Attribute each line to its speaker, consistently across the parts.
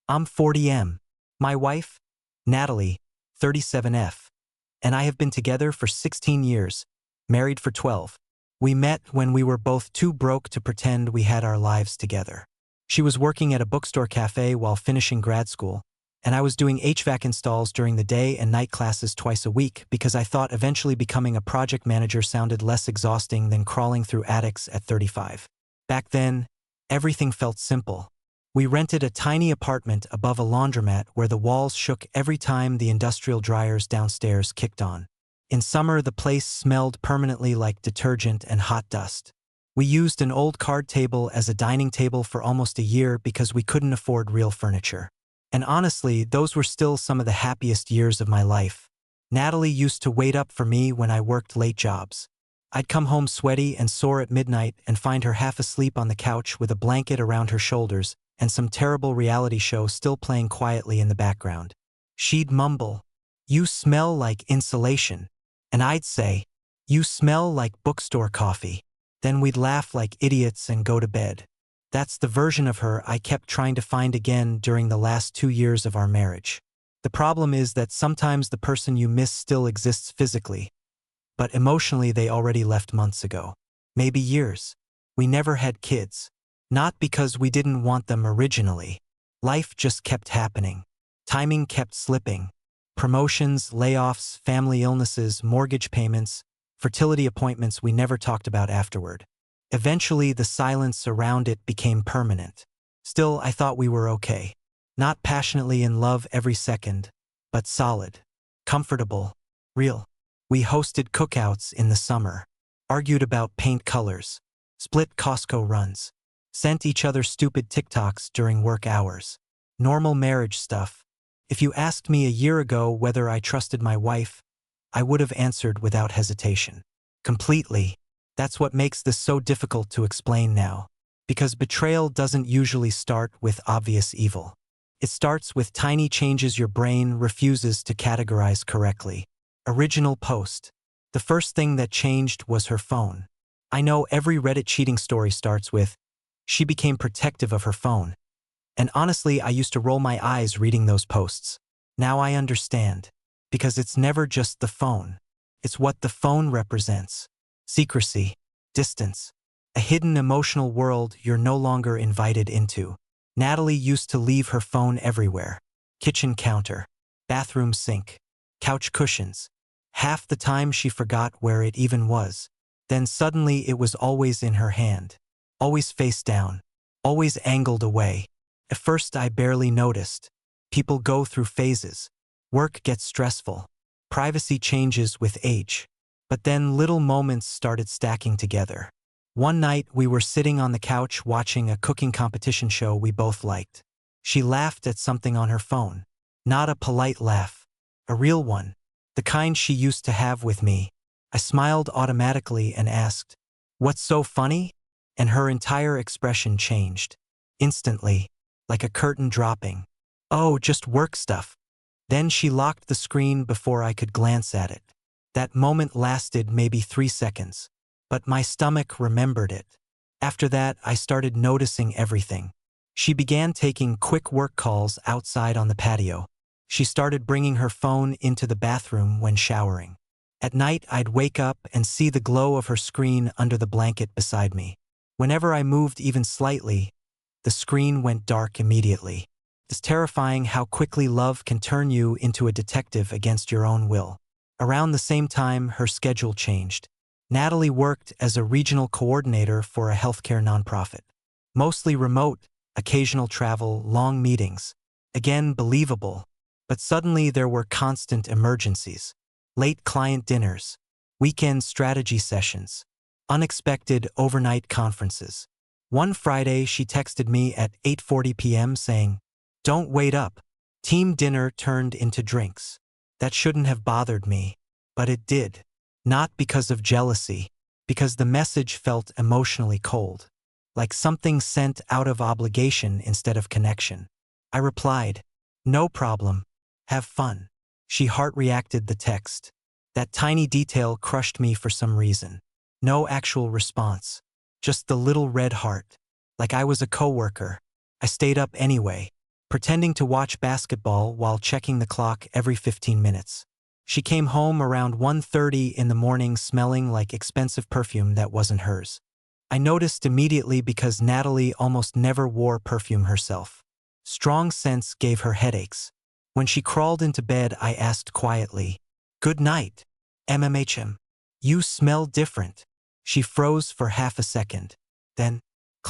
Speaker 1: I'm 40M. My wife, Natalie, 37F. And I have been together for 16 years, married for 12. We met when we were both too broke to pretend we had our lives together. She was working at a bookstore cafe while finishing grad school, and I was doing HVAC installs during the day and night classes twice a week because I thought eventually becoming a project manager sounded less exhausting than crawling through attics at 35. Back then, everything felt simple. We rented a tiny apartment above a laundromat where the walls shook every time the industrial dryers downstairs kicked on. In summer, the place smelled permanently like detergent and hot dust. We used an old card table as a dining table for almost a year because we couldn't afford real furniture. And honestly, those were still some of the happiest years of my life. Natalie used to wait up for me when I worked late jobs. I'd come home sweaty and sore at midnight and find her half asleep on the couch with a blanket around her shoulders and some terrible reality show still playing quietly in the background. She'd mumble, "You smell like insulation." And I'd say, "You smell like bookstore coffee." Then we'd laugh like idiots and go to bed. That's the version of her I kept trying to find again during the last 2 years of our marriage. The problem is that sometimes the person you miss still exists physically, but emotionally they already left months ago. Maybe years. We never had kids. Not because we didn't want them originally. Life just kept happening. Timing kept slipping. Promotions, layoffs, family illnesses, mortgage payments, fertility appointments we never talked about afterward. Eventually, the silence around it became permanent. Still, I thought we were okay. Not passionately in love every second, but solid, comfortable, real. We hosted cookouts in the summer, argued about paint colors, split Costco runs, sent each other stupid TikToks during work hours. Normal marriage stuff. If you asked me a year ago whether I trusted my wife, I would have answered without hesitation. Completely. That's what makes this so difficult to explain now. Because betrayal doesn't usually start with obvious evil. It starts with tiny changes your brain refuses to categorize correctly. Original post. The first thing that changed was her phone. I know every Reddit cheating story starts with, "She became protective of her phone." And honestly, I used to roll my eyes reading those posts. Now I understand. Because it's never just the phone. It's what the phone represents. Secrecy, distance, a hidden emotional world you're no longer invited into. Natalie used to leave her phone everywhere. Kitchen counter, bathroom sink, couch cushions. Half the time she forgot where it even was. Then suddenly it was always in her hand. Always face down. Always angled away. At first I barely noticed. People go through phases. Work gets stressful. Privacy changes with age. But then little moments started stacking together. One night we were sitting on the couch watching a cooking competition show we both liked. She laughed at something on her phone. Not a polite laugh. A real one. The kind she used to have with me. I smiled automatically and asked, "What's so funny?" And her entire expression changed. Instantly, like a curtain dropping. "Oh, just work stuff." Then she locked the screen before I could glance at it. That moment lasted maybe 3 seconds. But my stomach remembered it. After that, I started noticing everything. She began taking quick work calls outside on the patio. She started bringing her phone into the bathroom when showering. At night, I'd wake up and see the glow of her screen under the blanket beside me. Whenever I moved even slightly, the screen went dark immediately. It's terrifying how quickly love can turn you into a detective against your own will. Around the same time, her schedule changed. Natalie worked as a regional coordinator for a healthcare nonprofit. Mostly remote, occasional travel, long meetings. Again, believable. But suddenly there were constant emergencies. Late client dinners. Weekend strategy sessions. Unexpected overnight conferences. One Friday, she texted me at 8:40 p.m. saying, "Don't wait up." Team dinner turned into drinks. That shouldn't have bothered me, but it did. Not because of jealousy, because the message felt emotionally cold. Like something sent out of obligation instead of connection. I replied, "No problem. Have fun." She heart-reacted the text. That tiny detail crushed me for some reason. No actual response. Just the little red heart. Like I was a coworker. I stayed up anyway. pretending to watch basketball while checking the clock every 15 minutes. She came home around 1:30 in the morning smelling like expensive perfume that wasn't hers. I noticed immediately because Natalie almost never wore perfume herself. Strong scents gave her headaches. When she crawled into bed, I asked quietly, "Good night, MMHM. You smell different." She froze for half a second. Then,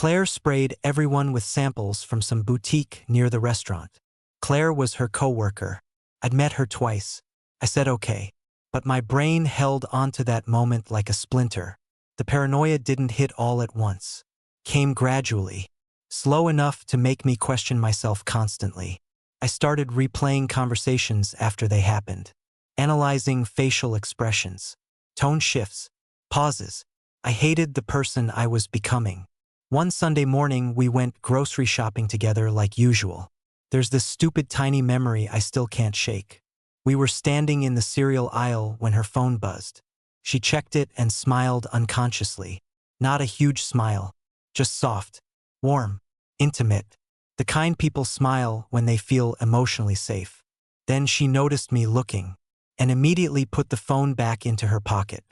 Speaker 1: Claire sprayed everyone with samples from some boutique near the restaurant. Claire was her co-worker. I'd met her twice. I said okay, but my brain held onto that moment like a splinter. The paranoia didn't hit all at once. Came gradually, slow enough to make me question myself constantly. I started replaying conversations after they happened, analyzing facial expressions, tone shifts, pauses. I hated the person I was becoming. One Sunday morning, we went grocery shopping together like usual. There's this stupid tiny memory I still can't shake. We were standing in the cereal aisle when her phone buzzed. She checked it and smiled unconsciously. Not a huge smile, just soft, warm, intimate. The kind people smile when they feel emotionally safe. Then she noticed me looking and immediately put the phone back into her pocket.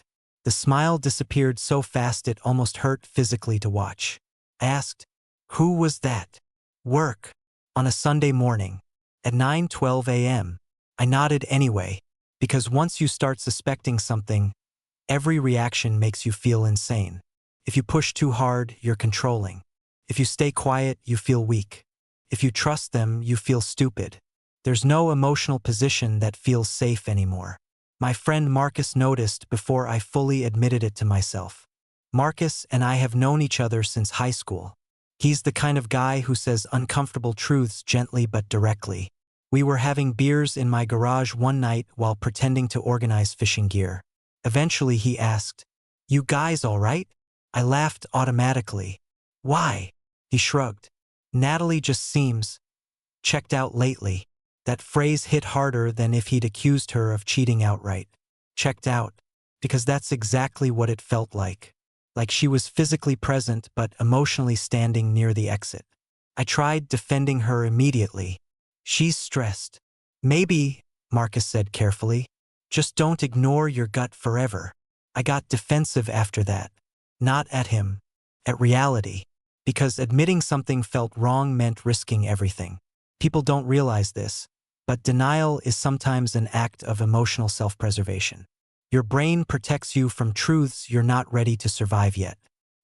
Speaker 1: The smile disappeared so fast it almost hurt physically to watch. I asked, "Who was that?" "Work." On a Sunday morning. At 9:12 a.m. I nodded anyway, because once you start suspecting something, every reaction makes you feel insane. If you push too hard, you're controlling. If you stay quiet, you feel weak. If you trust them, you feel stupid. There's no emotional position that feels safe anymore. My friend Marcus noticed before I fully admitted it to myself. Marcus and I have known each other since high school. He's the kind of guy who says uncomfortable truths gently but directly. We were having beers in my garage one night while pretending to organize fishing gear. Eventually he asked, "You guys all right?" I laughed automatically. "Why?" He shrugged. "Natalie just seems checked out lately." That phrase hit harder than if he'd accused her of cheating outright. Checked out. Because that's exactly what it felt like. Like she was physically present but emotionally standing near the exit. I tried defending her immediately. "She's stressed." "Maybe," Marcus said carefully. "Just don't ignore your gut forever." I got defensive after that. Not at him. At reality. Because admitting something felt wrong meant risking everything. People don't realize this, but denial is sometimes an act of emotional self-preservation. Your brain protects you from truths you're not ready to survive yet.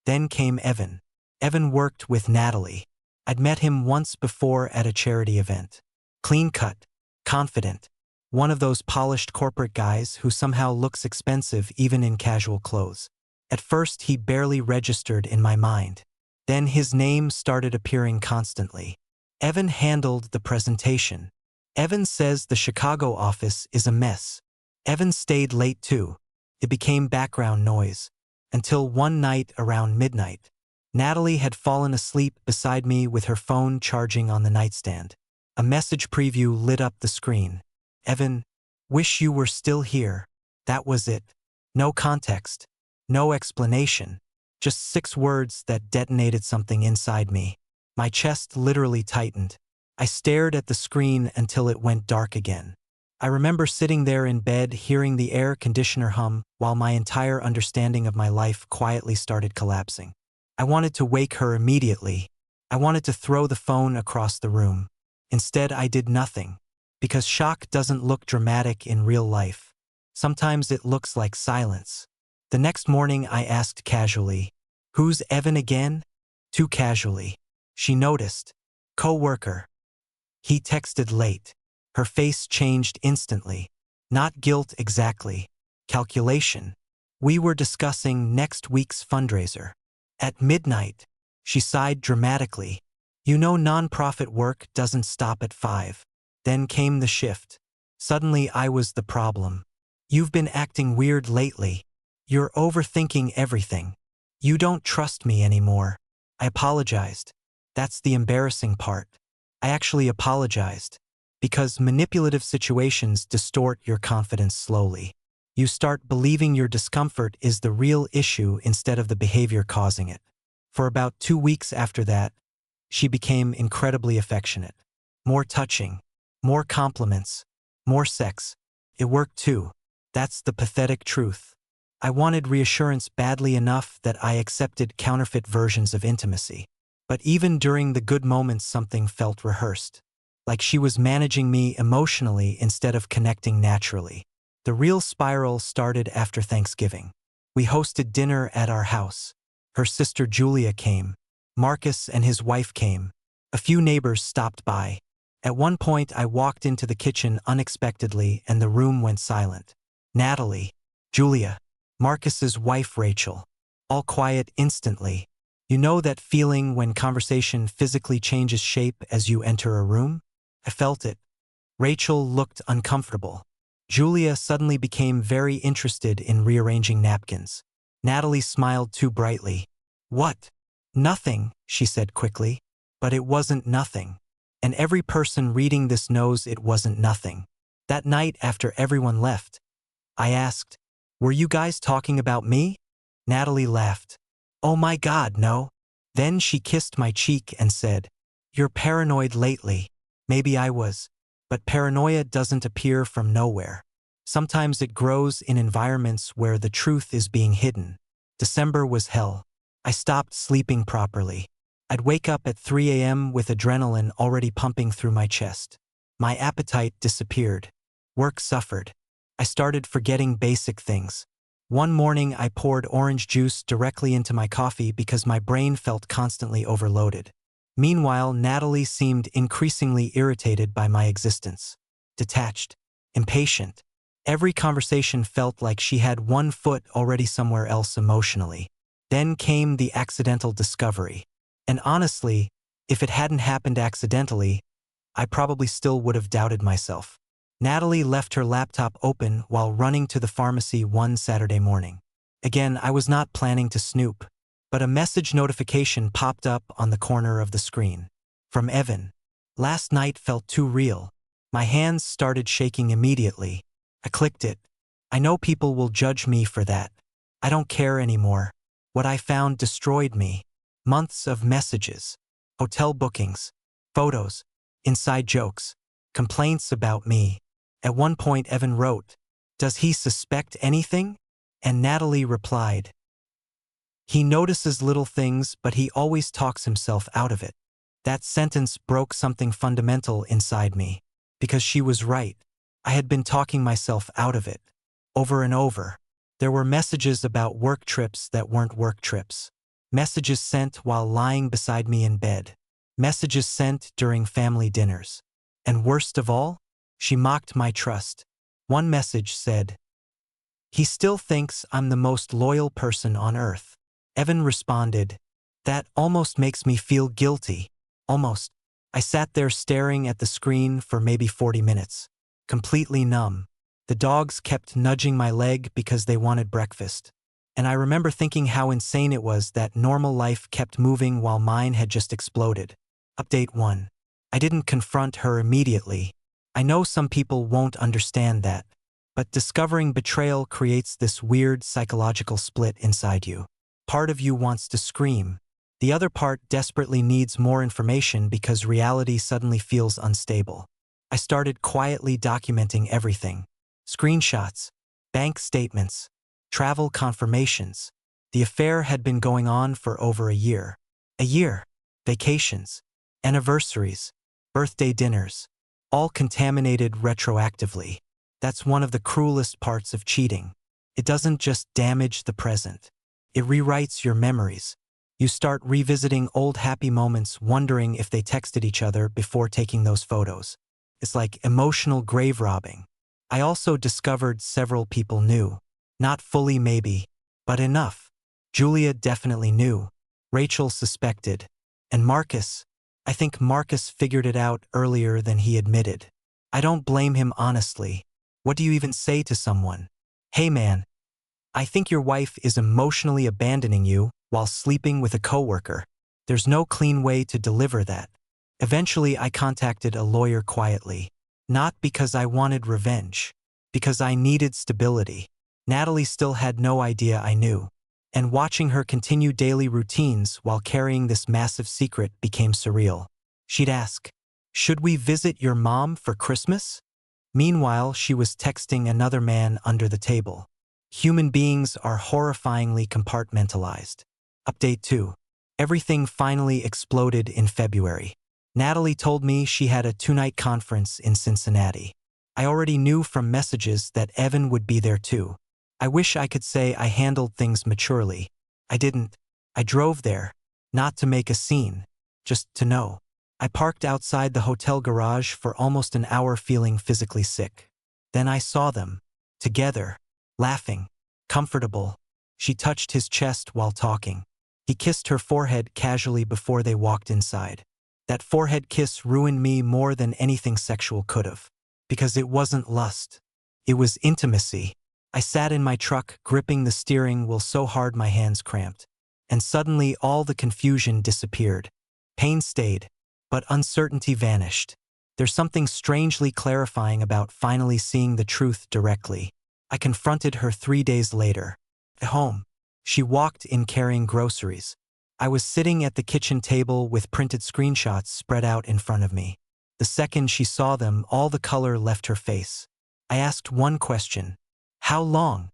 Speaker 1: Then came Evan. Evan worked with Natalie. I'd met him once before at a charity event. Clean-cut, confident, one of those polished corporate guys who somehow looks expensive even in casual clothes. At first, he barely registered in my mind. Then his name started appearing constantly. Evan handled the presentation. Evan says the Chicago office is a mess. Evan stayed late too. It became background noise. Until one night around midnight. Natalie had fallen asleep beside me with her phone charging on the nightstand. A message preview lit up the screen. "Evan, wish you were still here." That was it. No context. No explanation. Just 6 words that detonated something inside me. My chest literally tightened. I stared at the screen until it went dark again. I remember sitting there in bed hearing the air conditioner hum while my entire understanding of my life quietly started collapsing. I wanted to wake her immediately. I wanted to throw the phone across the room. Instead, I did nothing. Because shock doesn't look dramatic in real life. Sometimes it looks like silence. The next morning I asked casually, "Who's Evan again?" Too casually. She noticed. "Co-worker." He texted late. Her face changed instantly. Not guilt exactly. Calculation. We were discussing next week's fundraiser. At midnight. She sighed dramatically. "You know nonprofit work doesn't stop at 5. Then came the shift. Suddenly I was the problem. "You've been acting weird lately. You're overthinking everything. You don't trust me anymore." I apologized. That's the embarrassing part. I actually apologized. Because manipulative situations distort your confidence slowly. You start believing your discomfort is the real issue instead of the behavior causing it. For about 2 weeks after that, she became incredibly affectionate. More touching. More compliments. More sex. It worked too. That's the pathetic truth. I wanted reassurance badly enough that I accepted counterfeit versions of intimacy. But even during the good moments, something felt rehearsed. Like she was managing me emotionally instead of connecting naturally. The real spiral started after Thanksgiving. We hosted dinner at our house. Her sister Julia came. Marcus and his wife came. A few neighbors stopped by. At one point, I walked into the kitchen unexpectedly and the room went silent. Natalie, Julia, Marcus's wife Rachel. All quiet instantly. You know that feeling when conversation physically changes shape as you enter a room? I felt it. Rachel looked uncomfortable. Julia suddenly became very interested in rearranging napkins. Natalie smiled too brightly. What? Nothing, she said quickly. But it wasn't nothing. And every person reading this knows it wasn't nothing. That night after everyone left, I asked, "Were you guys talking about me?" Natalie laughed. "Oh my God, no." Then she kissed my cheek and said, "You're paranoid lately." Maybe I was. But paranoia doesn't appear from nowhere. Sometimes it grows in environments where the truth is being hidden. December was hell. I stopped sleeping properly. I'd wake up at 3 a.m. with adrenaline already pumping through my chest. My appetite disappeared. Work suffered. I started forgetting basic things. One morning I poured orange juice directly into my coffee because my brain felt constantly overloaded. Meanwhile, Natalie seemed increasingly irritated by my existence. Detached. Impatient. Every conversation felt like she had one foot already somewhere else emotionally. Then came the accidental discovery. And honestly, if it hadn't happened accidentally, I probably still would have doubted myself. Natalie left her laptop open while running to the pharmacy one Saturday morning. Again, I was not planning to snoop, but a message notification popped up on the corner of the screen. From Evan. Last night felt too real. My hands started shaking immediately. I clicked it. I know people will judge me for that. I don't care anymore. What I found destroyed me. Months of messages, hotel bookings, photos, inside jokes, complaints about me. At one point Evan wrote, "Does he suspect anything?" And Natalie replied, "He notices little things, but he always talks himself out of it." That sentence broke something fundamental inside me. Because she was right. I had been talking myself out of it. Over and over. There were messages about work trips that weren't work trips. Messages sent while lying beside me in bed. Messages sent during family dinners. And worst of all, she mocked my trust. One message said, "He still thinks I'm the most loyal person on earth." Evan responded, "That almost makes me feel guilty." Almost. I sat there staring at the screen for maybe 40 minutes. Completely numb. The dogs kept nudging my leg because they wanted breakfast. And I remember thinking how insane it was that normal life kept moving while mine had just exploded. Update 1. I didn't confront her immediately. I know some people won't understand that. But discovering betrayal creates this weird psychological split inside you. Part of you wants to scream. The other part desperately needs more information because reality suddenly feels unstable. I started quietly documenting everything. Screenshots, bank statements, travel confirmations. The affair had been going on for over a year. A year. Vacations, anniversaries, birthday dinners, all contaminated retroactively. That's one of the cruelest parts of cheating. It doesn't just damage the present. It rewrites your memories. You start revisiting old happy moments, wondering if they texted each other before taking those photos. It's like emotional grave robbing. I also discovered several people knew. Not fully maybe, but enough. Julia definitely knew. Rachel suspected. And Marcus, I think Marcus figured it out earlier than he admitted. I don't blame him honestly. What do you even say to someone? "Hey man, I think your wife is emotionally abandoning you while sleeping with a coworker." There's no clean way to deliver that. Eventually, I contacted a lawyer quietly. Not because I wanted revenge. Because I needed stability. Natalie still had no idea I knew. And watching her continue daily routines while carrying this massive secret became surreal. She'd ask, Should we visit your mom for Christmas? Meanwhile, she was texting another man under the table. Human beings are horrifyingly compartmentalized. Update 2. Everything finally exploded in February. Natalie told me she had a two-night conference in Cincinnati. I already knew from messages that Evan would be there too. I wish I could say I handled things maturely. I didn't. I drove there, not to make a scene, just to know. I parked outside the hotel garage for almost an hour feeling physically sick. Then I saw them, together, laughing, comfortable. She touched his chest while talking. He kissed her forehead casually before they walked inside. That forehead kiss ruined me more than anything sexual could have. Because it wasn't lust. It was intimacy. I sat in my truck, gripping the steering wheel so hard my hands cramped. And suddenly all the confusion disappeared. Pain stayed, but uncertainty vanished. There's something strangely clarifying about finally seeing the truth directly. I confronted her 3 days later. At home. She walked in carrying groceries. I was sitting at the kitchen table with printed screenshots spread out in front of me. The second she saw them, all the color left her face. I asked one question. How long?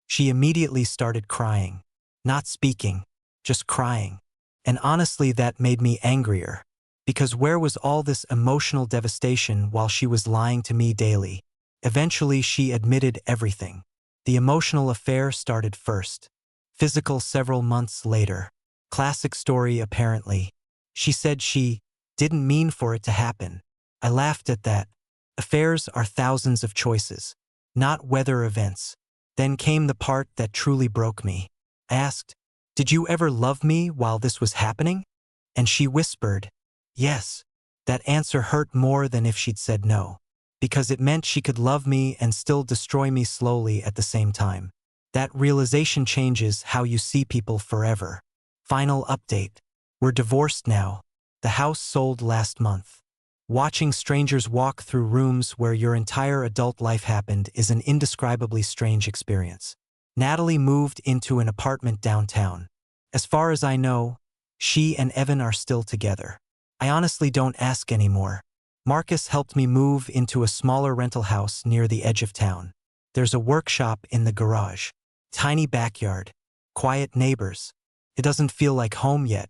Speaker 1: She immediately started crying. Not speaking, just crying. And honestly, that made me angrier. Because where was all this emotional devastation while she was lying to me daily? Eventually, she admitted everything. The emotional affair started first. Physical several months later. Classic story apparently. She said she didn't mean for it to happen. I laughed at that. Affairs are thousands of choices, not weather events. Then came the part that truly broke me. I asked, "Did you ever love me while this was happening?" And she whispered, "Yes." That answer hurt more than if she'd said no. Because it meant she could love me and still destroy me slowly at the same time. That realization changes how you see people forever. Final update. We're divorced now. The house sold last month. Watching strangers walk through rooms where your entire adult life happened is an indescribably strange experience. Natalie moved into an apartment downtown. As far as I know, she and Evan are still together. I honestly don't ask anymore. Marcus helped me move into a smaller rental house near the edge of town. There's a workshop in the garage. Tiny backyard. Quiet neighbors. It doesn't feel like home yet,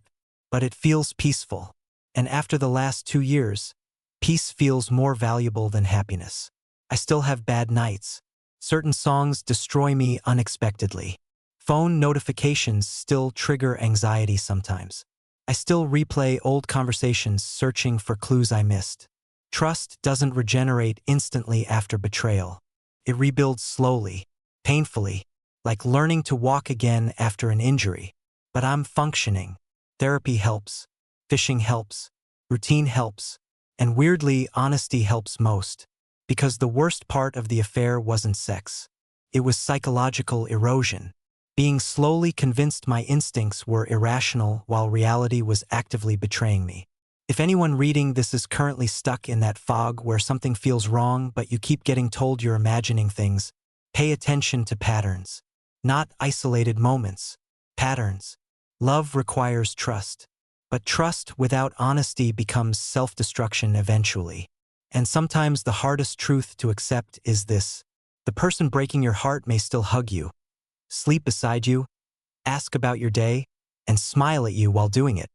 Speaker 1: but it feels peaceful. And after the last 2 years, peace feels more valuable than happiness. I still have bad nights. Certain songs destroy me unexpectedly. Phone notifications still trigger anxiety sometimes. I still replay old conversations searching for clues I missed. Trust doesn't regenerate instantly after betrayal. It rebuilds slowly, painfully, like learning to walk again after an injury. But I'm functioning. Therapy helps. Fishing helps. Routine helps. And weirdly, honesty helps most. Because the worst part of the affair wasn't sex. It was psychological erosion. Being slowly convinced my instincts were irrational while reality was actively betraying me. If anyone reading this is currently stuck in that fog where something feels wrong but you keep getting told you're imagining things, pay attention to patterns. Not isolated moments. Patterns. Love requires trust. But trust without honesty becomes self-destruction eventually. And sometimes the hardest truth to accept is this. The person breaking your heart may still hug you, sleep beside you, ask about your day, and smile at you while doing it.